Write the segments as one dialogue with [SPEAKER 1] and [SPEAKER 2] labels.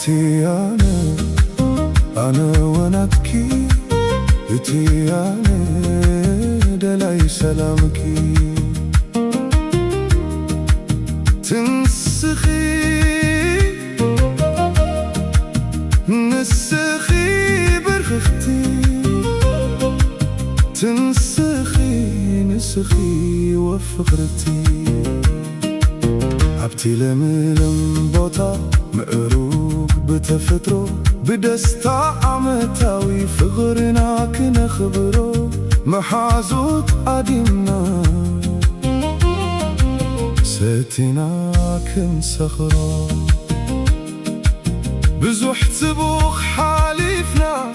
[SPEAKER 1] أتي أنا وناتكي أتي دلاي سلامكي تنسخي نسخي برختي تنسخي نسخي وفقرتي عبتي لملم بوتا مقروب بتفترو بدستا عمتاوي فغرنا كنخبرو محازوت قديمنا ستنا كنسخرو بزوح تبوخ حالفنا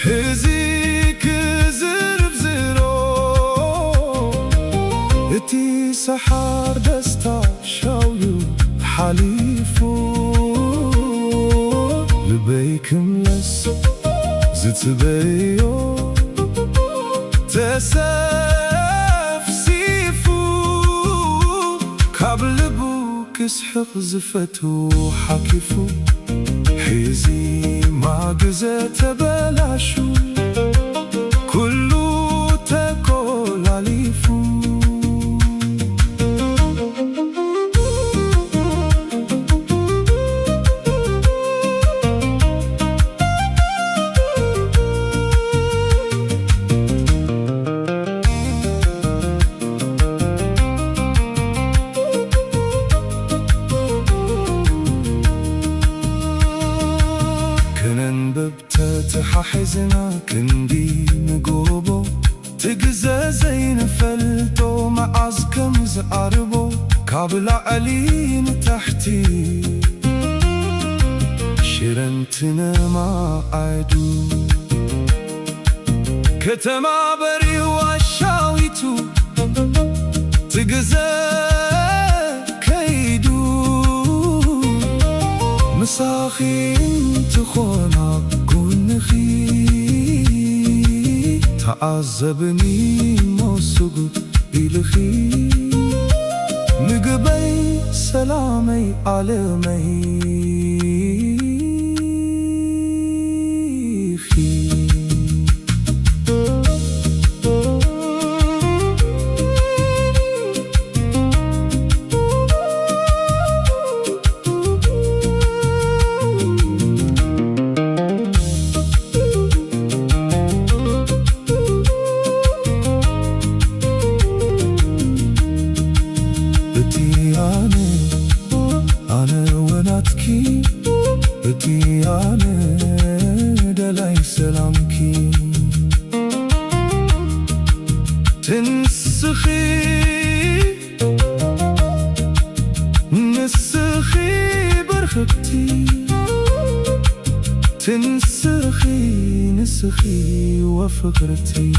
[SPEAKER 1] حزيك زرب زرو اتي سحار دستا شاويو حليفو لبيكم لس زتبيو تسفسيفو قبل بوك اسحق زفتو حكفو حيزي ما قزت بلاشو كلو تكول عليفو تححزنا كندي نقوبو تقزى زين فلتو معازكم زقاربو كابل علين تحتي شرنتنا ما عادو كتما بري واشاويتو تقزى كيدو مساخين تخونا تعذبني موسوق إلخي نقبي سلامي عالمي أنا وناتكي أتي دلاي سلامكي تنسخي نسخي برختي تنسخي نسخي وفقرتي